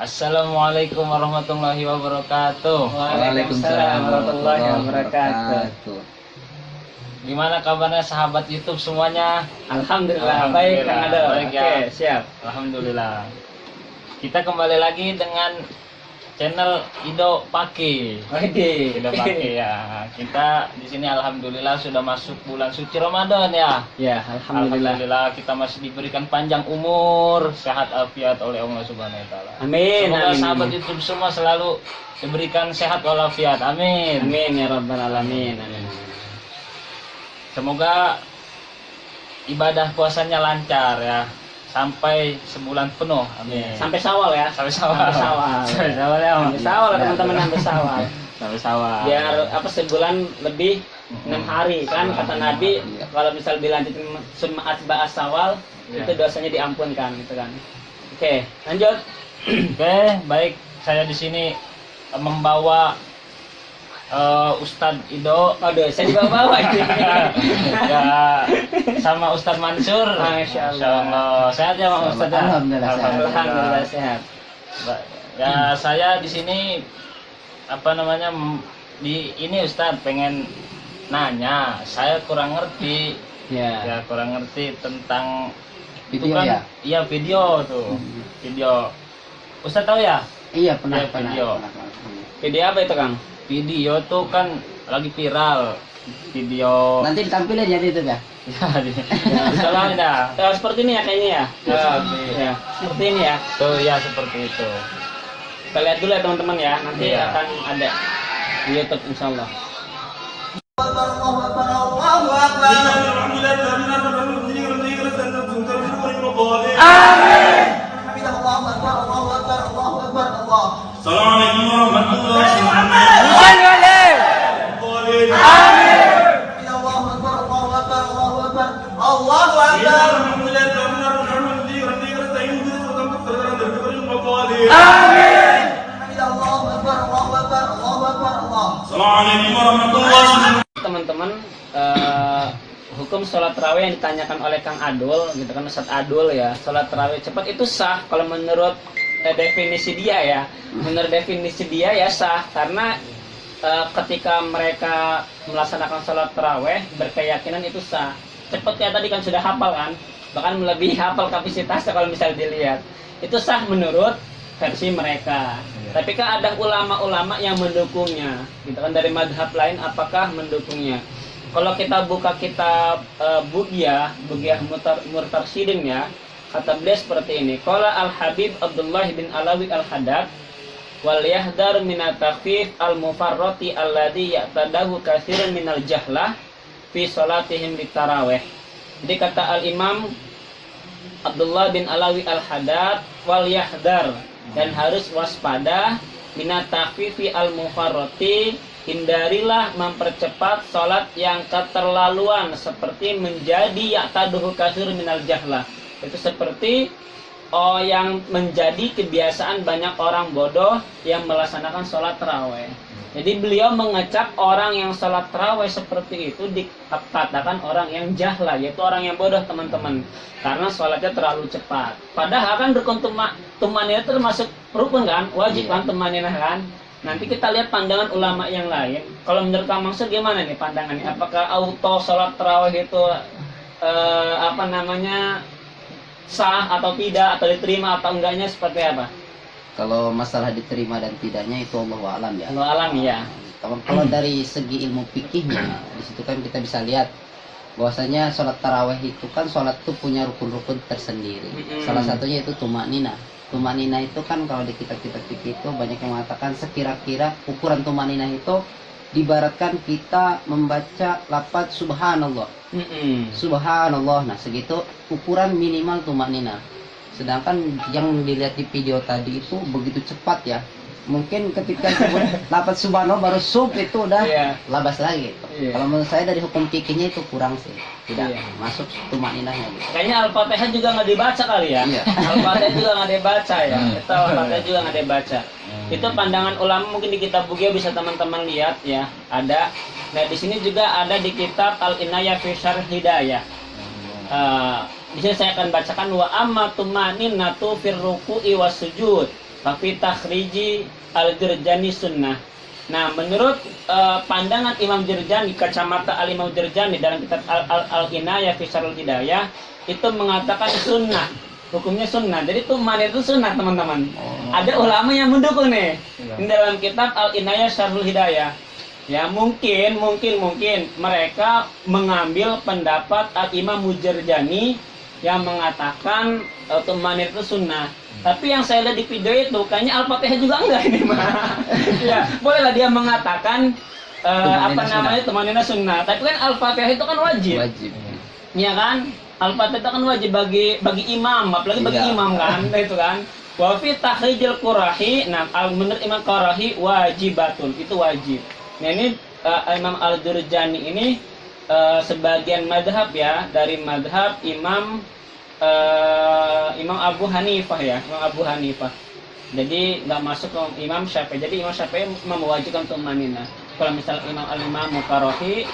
Assalamualaikum warahmatullahi wabarakatuh. Waalaikumsalam warahmatullahi wabarakatuh. Gimana kabarnya sahabat YouTube semuanya? Alhamdulillah baik Kang Ado. Baik ya. Oke, siap. Alhamdulillah. Kita kembali lagi dengan channel Ido Pake. Oke. Ido Pake ya. Kita di sini alhamdulillah sudah masuk bulan suci Ramadan ya. Ya, alhamdulillah. Alhamdulillah kita masih diberikan panjang umur, sehat afiat oleh Allah Subhanahu wa taala. Amin. Semoga Amin. sahabat YouTube semua selalu diberikan sehat walafiat. Amin. Amin ya rabbal alamin. Amin. Semoga ibadah puasanya lancar ya sampai sebulan penuh. Amin. Sampai Syawal ya. Sampai Syawal. Sampai Syawal. Sampai Syawal ya. Sampai Syawal teman-teman, sampai Syawal. Sampai Syawal. Biar apa sebulan lebih 6 hari kan kata Nabi, kalau misal dilanjutin summa atba'as Syawal Ya. itu dosanya diampunkan gitu kan. Oke, lanjut. Oke, baik. Saya di sini membawa Ustadz Ido. Aduh, saya dibawa-bawa ini. Ya, sama Ustadz Mansur. Masya Allah. Sehat ya Pak Ustadz? Alhamdulillah sehat. Alhamdulillah sehat. Ya, saya di sini apa namanya di ini Ustadz pengen nanya. Saya kurang ngerti. Ya. Ya, kurang ngerti tentang Video itu kan, ya? Iya, video tuh. Video. Ustadz tahu ya? Iya pernah Ya, video. Video apa itu, Kang? Video tuh kan lagi viral. Video. Nanti ditampilin ya di YouTube ya. Salah dah. Seperti ini ya kayaknya ya. Ya, seperti ini ya. Tuh ya seperti itu. Kita lihat dulu ya teman-teman ya. Nanti Iya. akan ada di YouTube insyaallah. Assalamualaikum warahmatullahi wabarakatuh. Teman-teman, hukum sholat tarawih yang ditanyakan oleh Kang Adul, gitu kan, Ustadz Adul ya, sholat tarawih cepat itu sah kalau menurut definisi dia ya. Menurut definisi dia ya sah karena ketika mereka melaksanakan sholat tarawih berkeyakinan itu sah. Cepat kayak tadi kan sudah hafal kan, bahkan melebihi hafal kapasitasnya kalau misal dilihat. Itu sah menurut versi mereka. Tapi kan ada ulama-ulama yang mendukungnya, gitu kan, dari madhab lain apakah mendukungnya. Kalau kita buka kitab Bughiyah Murtarsyidin ya, kata beliau seperti ini. Qala Al-Habib Abdullah bin Alawi Al-Haddad wal yahdar min at-takhfif al-mufarrati alladhi ya'tadahu katsiran minal jahlah fi salatihim bitarawih. Jadi kata Al-Imam Abdullah bin Alawi Al-Haddad wal yahdar, dan harus waspada minat takhfifi al-mufarrati, hindarilah mempercepat salat yang keterlaluan seperti menjadi ya'taduhu katsirun minal jahlah. Itu seperti yang menjadi kebiasaan banyak orang bodoh yang melaksanakan sholat tarawih. Jadi beliau mengecap orang yang sholat tarawih seperti itu dikatakan orang yang jahlah, yaitu orang yang bodoh teman-teman, karena sholatnya terlalu cepat. Padahal kan rukun tumaninah termasuk rukun kan, wajib kan tumaninah kan. Nanti kita lihat pandangan ulama yang lain. Kalau menurut Kang Mansur gimana nih pandangannya? Apakah auto sholat tarawih itu sah atau tidak, atau diterima atau enggaknya seperti apa? Kalau masalah diterima dan tidaknya itu Allahu a'lam ya. Allah alam ya. Kalau dari segi ilmu fikihnya, di situ kan kita bisa lihat bahwasanya sholat tarawih itu kan sholat itu punya rukun-rukun tersendiri. Salah satunya itu tumakninah. Tumakninah itu kan kalau di kitab-kitab fikih itu banyak yang mengatakan sekira-kira ukuran tumakninah itu dibaratkan kita membaca lafaz subhanallah. Subhanallah, nah segitu ukuran minimal tumakninah. Sedangkan yang dilihat di video tadi itu begitu cepat ya. Mungkin ketika sebut lafaz subhanallah baru itu udah labas lagi. Kalau menurut saya dari hukum fikihnya itu kurang sih, tidak masuk tumakninahnya gitu. Kayaknya Al-Fatihah juga nggak dibaca kali ya. Al-Fatihah juga nggak dibaca ya. Itu Al-Fatihah juga nggak dibaca. Itu pandangan ulama, mungkin di kitab Bughiyah bisa teman-teman lihat ya, ada. Nah di sini juga ada di kitab Al-Inayah fi Syarh Hidayah. Di sini saya akan bacakan wa amma tumaninatu fir ruku'i was sujud Tapi takhriji al-Jurjani sunnah. Nah, menurut pandangan Imam Jurjani, kacamata al-Imam Jurjani dalam kitab Al-Inayah fi Syarhul Hidayah itu mengatakan sunnah. Hukumnya sunnah. Jadi tuman itu sunnah, teman-teman. Ada ulama yang mendukung nih. Ini dalam kitab Al-Inayah Syarhul Hidayah. Ya, mungkin mereka mengambil pendapat Al-Imam Jurjani yang mengatakan tuman itu sunnah. Tapi yang saya lihat di video itu kayaknya Al-Fatihah juga enggak ini mah. Ya, bolehlah dia mengatakan tumanina sunnah. Tapi kan Al-Fatihah itu kan wajib. Iya kan? Al-Fatihah itu kan wajib bagi imam, apalagi bagi imam kan, itu kan. Wa fi tahrijil qurahi, nah menurut Imam Qarahi wajibatun, itu wajib. Nah ini Imam Al-Jurjani ini sebagian madhab ya, dari madhab Imam Abu Hanifah ya, Imam Abu Hanifah. Jadi nggak masuk ke Imam Syafi'i. Jadi Imam Syafi'i mewajibkan tumanina. Kalau misal Imam Qarahi,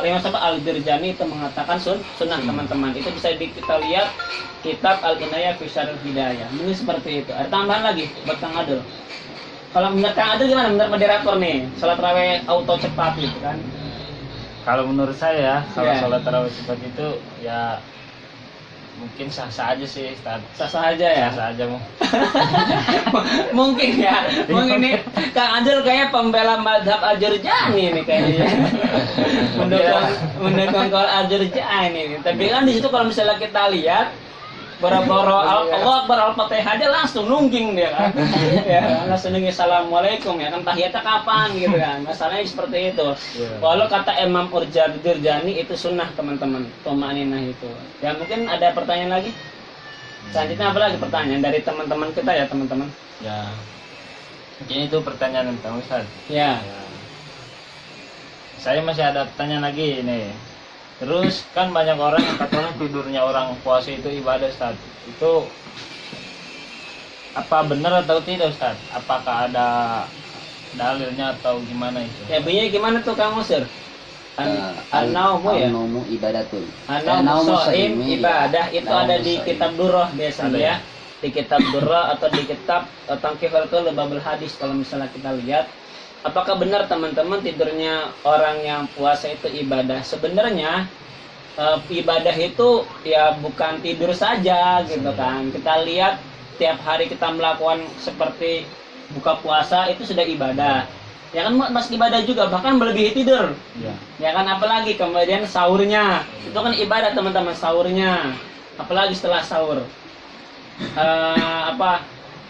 Imam Al-Jurjani itu mengatakan sunnah, teman-teman. Itu bisa kita lihat kitab Al-Inayah fi Syarhul Hidayah. Ini seperti itu. Ada tambahan lagi buat Kang Adul. Kalau menurut Kang Adul gimana? Menurut moderator nih, sholat tarawih auto cepat gitu kan? Kalau menurut saya, kalau sholat tarawih cepat itu ya mungkin sah-sah aja sih, Ustaz. Sah-sah aja ya? Sah-sah aja mau. Mungkin ya. Mungkin nih Kang Adul kayak pembela madhab Al-Jurjani nih kayaknya. Mendukung kalau Al-Jurjani nih. Tapi kan di situ kalau misalnya kita lihat boro-boro Allah Akbar Al-Fatihah aja langsung nungging dia kan. Ya, langsung nungging assalamualaikum ya kan, tahiyatnya kapan gitu kan. Masalahnya seperti itu. Walau kata Imam Jurjani itu sunnah, teman-teman. Tumaninah itu. Ya mungkin ada pertanyaan lagi? Selanjutnya apa lagi pertanyaan dari teman-teman kita ya, teman-teman? Ya. Mungkin itu pertanyaan tentang Ustaz. Ya. Saya masih ada pertanyaan lagi nih. Terus kan banyak orang yang katanya tidurnya orang puasa itu ibadah, Ustaz. Itu apa benar atau tidak, Ustaz? Apakah ada dalilnya atau gimana itu? Ya bunyinya gimana tuh Kang Musir? An-naumu ya? An-naumu ibadatun. An-naumu shaim ibadah itu ada di kitab Durrah biasanya ya. Di kitab Durrah atau di kitab Tanqihul Babul Hadis kalau misalnya kita lihat. Apakah benar teman-teman tidurnya orang yang puasa itu ibadah? Sebenarnya ibadah itu ya bukan tidur saja gitu kan. Kita lihat tiap hari kita melakukan seperti buka puasa itu sudah ibadah. Ya kan mas ibadah juga, bahkan melebihi tidur. Ya kan, apalagi kemudian sahurnya. Itu kan ibadah teman-teman, sahurnya. Apalagi setelah sahur.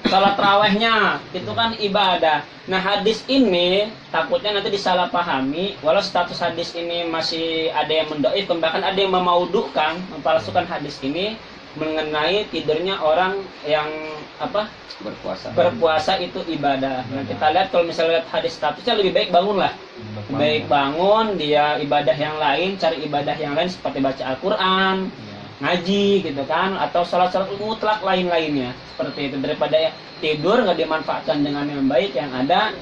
Salat tarawihnya itu kan ibadah. Nah hadis ini takutnya nanti disalahpahami. Walau status hadis ini masih ada yang mendoifkan, bahkan ada yang memaudukan, mempalsukan hadis ini mengenai tidurnya orang yang berpuasa itu ibadah. Nah kita lihat kalau misalnya lihat hadis statusnya lebih baik bangunlah. Baik bangun, dia ibadah yang lain, cari ibadah yang lain seperti baca Al-Quran, ngaji gitu kan, atau sholat-sholat mutlak lain-lainnya seperti itu, daripada tidur nggak dimanfaatkan dengan yang baik, yang ada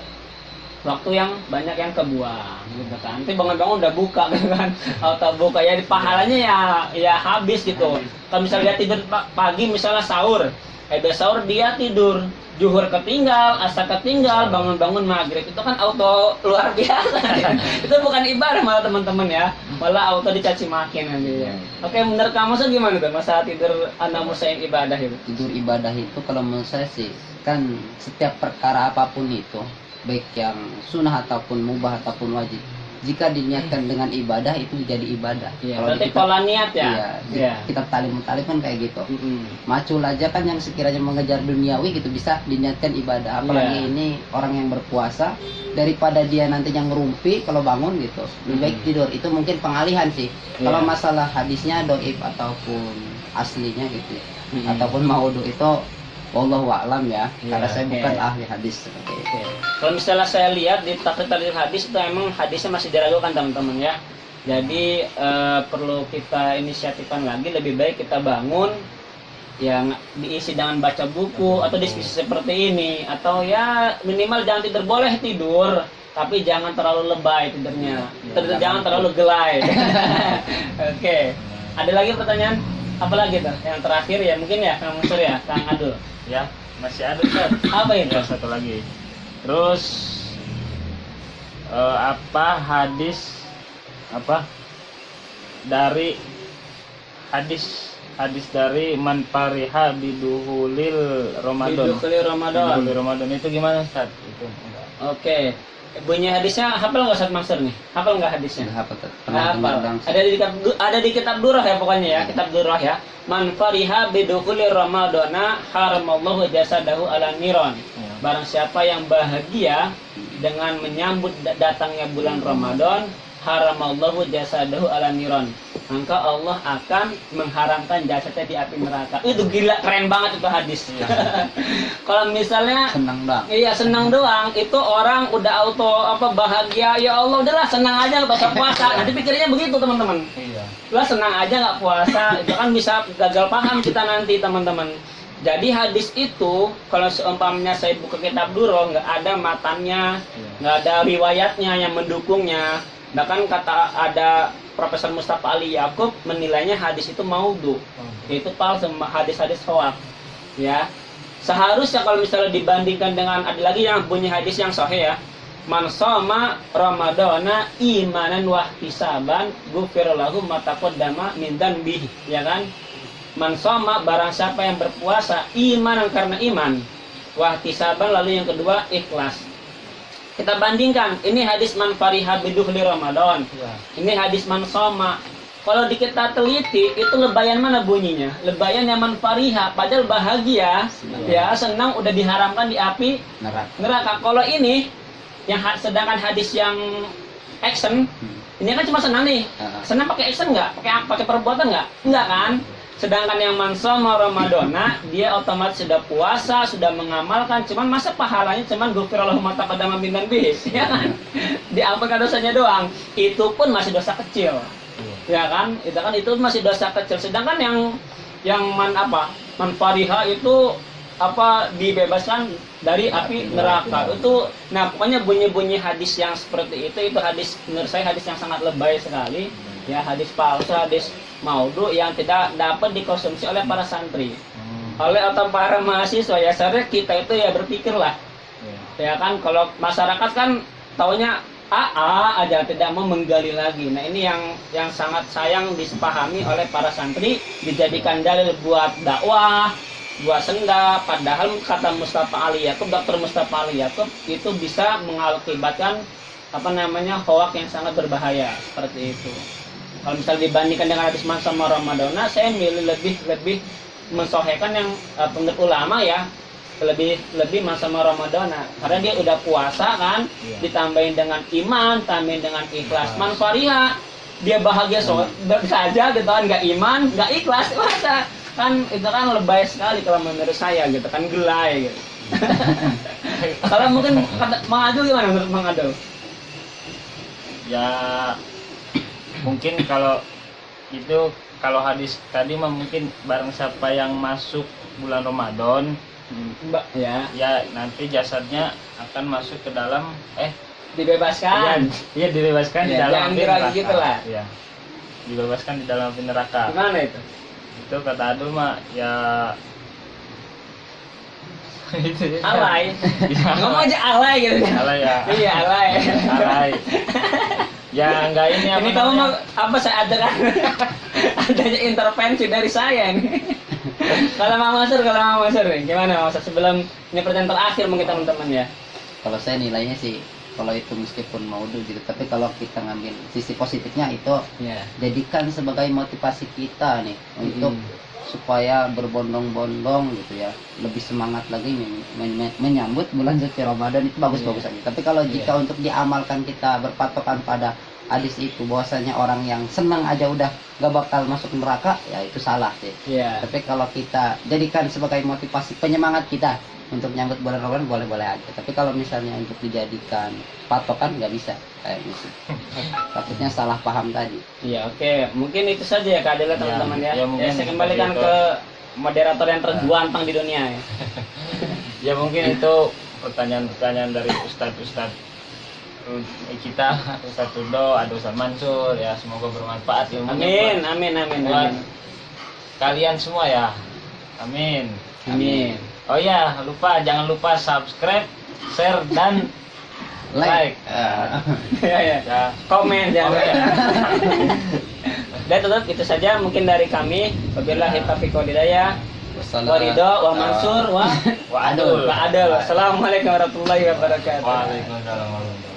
waktu yang banyak yang kebuang gitu kan. Nanti bangun-bangun udah buka gitu kan, atau buka ya pahalanya ya habis gitu. Kalau misalnya dia tidur pagi misalnya sahur, sahur dia tidur, zuhur ketinggal, asar ketinggal, bangun-bangun maghrib, itu kan auto luar biasa. Itu bukan ibadah malah teman-teman ya, malah auto dicaci maki nanti ya. Oke, menurut kamu sih gimana tuh masalah tidur anda musayin ibadah itu? Tidur ibadah itu kalau menurut saya sih kan setiap perkara apapun itu, baik yang sunnah ataupun mubah ataupun wajib, jika diniatkan dengan ibadah itu jadi ibadah. Ya, berarti pola niat ya. Iya, kitab Talim kan kayak gitu. Macul aja kan yang sekiranya mengejar duniawi gitu bisa diniatkan ibadah. Apalagi ini orang yang berpuasa, daripada dia nantinya ngerumpi kalau bangun gitu, lebih baik tidur. Itu mungkin pengalihan sih. Kalau masalah hadisnya doib ataupun aslinya gitu, ataupun maudhu itu wallahu a'lam ya, karena saya bukan ahli hadis seperti itu. Kalau misalnya saya lihat di takrib hadis itu emang hadisnya masih diragukan teman-teman ya. Jadi perlu kita inisiatifkan lagi, lebih baik kita bangun yang diisi dengan baca buku atau diskusi seperti ini, atau ya minimal jangan tidur, boleh tidur tapi jangan terlalu lebay tidurnya, jangan terlalu gelai. Oke. Ada lagi pertanyaan? Apa lagi tuh? Yang terakhir ya mungkin ya Kang Musur ya, Kang Adul. Ya. masih ada Ustaz. Apa itu? Ya, satu lagi. Terus hadis dari hadis dari man pariha biduhulil Ramadan. Biduhulil Ramadan. Biduhulil Ramadan itu gimana Ustaz? Itu enggak. Oke. Bunyi hadisnya hafal nggak Ustaz Mansur nih? Hafal nggak hadisnya? Apa tuh? Hafal. Ada di kitab Durrah ya pokoknya ya, kitab Durrah ya. Man fariha bidukhuli ramadana haramallahu jasadahu ala niron. Ya. Barang siapa yang bahagia dengan menyambut datangnya bulan Ramadan, haramallahu jasadahu ala niron. Maka Allah akan mengharamkan jasadnya di api neraka. Itu gila, keren banget itu hadis. Ya. Kalau misalnya Senang dong. iya senang doang, itu orang udah auto bahagia, ya Allah udahlah senang aja nggak usah puasa. Nanti pikirnya begitu teman-teman. Iya. Lah senang aja nggak puasa, itu kan bisa gagal paham kita nanti teman-teman. Jadi hadis itu kalau seumpamanya saya buka kitab Durrah nggak ada matannya, nggak ada riwayatnya yang mendukungnya. Bahkan kata ada Profesor Mustafa Ali Yakub menilainya hadis itu maudhu, itu palsu, hadis-hadis hoak. Ya, seharusnya kalau misalnya dibandingkan dengan ada lagi yang punya hadis yang sahih ya, man shoma ramadana imanan wa ihtisaban ghufira lahu ma taqaddama min dzanbihi, ya kan? Man shoma, barang siapa yang berpuasa imanan karena iman, wa ihtisaban, lalu yang kedua ikhlas. Kita bandingkan, ini hadis man fariha bidukhli Ramadan. Ya. Ini hadis man shoma. Kalau kita teliti, itu lebayan mana bunyinya? Lebayan yang man fariha, padahal bahagia, ya senang udah diharamkan di api neraka. Kalau ini yang sedangkan hadis yang action, ini kan cuma senang nih. Senang pakai action nggak? Pakai perbuatan nggak? Enggak kan? Sedangkan yang man shoma ramadana, dia otomatis sudah puasa, sudah mengamalkan, cuman masa pahalanya cuman ghufirallahu ma taqaddama min dzanbihi, ya kan? Diampunkan dosanya doang. Itu pun masih dosa kecil. Ya kan? Itu masih dosa kecil. Sedangkan yang man fariha itu dibebaskan dari api neraka. Itu nah pokoknya bunyi-bunyi hadis yang seperti itu hadis, menurut saya hadis yang sangat lebay sekali. Ya, hadis palsu, hadis maudhu yang tidak dapat dikonsumsi oleh para santri, oleh atau para mahasiswa. Ya seharusnya kita itu ya berpikirlah, ya kan, kalau masyarakat kan taunya aja, tidak mau menggali lagi. Nah ini yang sangat sayang disepahami oleh para santri, dijadikan dalil buat dakwah, buat senda. Padahal kata Mustafa Ali Yakub, Dr. Mustafa Ali Yakub, itu bisa mengakibatkan hoak yang sangat berbahaya seperti itu. Kalau misalnya dibandingkan dengan hadis man shoma ramadana, saya milih lebih mensohekan yang pendapat ulama ya, lebih man shoma ramadana, karena dia udah puasa kan, ditambahin dengan iman, tambahin dengan ikhlas. Man fariha, dia bahagia saja gitu kan, nggak iman, nggak ikhlas, puasa kan, itu kan lebay sekali kalau menurut saya gitu kan, gelai gitu. Kalau mungkin Mang Adul gimana menurut Mang Adul? Ya mungkin kalau hadis tadi mah mungkin barang siapa yang masuk bulan Ramadan, ya nanti jasadnya akan masuk ke dalam dibebaskan. Iya dibebaskan di dalam api neraka. Gitu lah. Ya, dibebaskan di dalam api neraka. Gimana itu? Itu kata Adul mah ya alay. Ngomong aja alay gitu. Alay ya. Iya alay. Alay. Ya enggak ini Ini kamu mau saya ada kan? Adanya intervensi dari saya nih. Kalau Mang Mansur nih, gimana Mang Mansur sebelum ini pertanyaan terakhir mungkin teman-teman ya? Kalau saya nilainya sih, kalau itu meskipun maudhu gitu, tapi kalau kita ngambil sisi positifnya itu, jadikan sebagai motivasi kita nih untuk supaya berbondong-bondong gitu ya, lebih semangat lagi menyambut bulan suci Ramadan. Itu bagus-bagus aja. Tapi kalau jika untuk diamalkan kita berpatokan pada hadis itu, bahwasanya orang yang senang aja udah gak bakal masuk neraka, ya itu salah sih. Tapi kalau kita jadikan sebagai motivasi penyemangat kita untuk nyambut bulan Ramadan, boleh-boleh aja. Tapi kalau misalnya untuk dijadikan patokan, nggak bisa kayaknya sih. Takutnya salah paham tadi. Iya, oke. Mungkin itu saja ya keadilan teman-teman ya. Saya kembalikan itu ke moderator yang terganteng di dunia ya. Ya mungkin itu pertanyaan-pertanyaan dari Ustadz kita, Ustadz Tudo, ada Ustadz Mansur ya, semoga bermanfaat ilmunya. Amin. Buat kalian semua ya. Amin. Amin. Oh iya, jangan lupa subscribe, share dan like. Ya, ya. Ya. Komen jangan. Oh, iya. Dan tutup itu saja mungkin dari kami. Wabillahi taufiq wal hidayah. Warido wa Mansur wa Wa Adul. Assalamualaikum warahmatullahi wabarakatuh. Waalaikumsalam warahmatullahi wabarakatuh.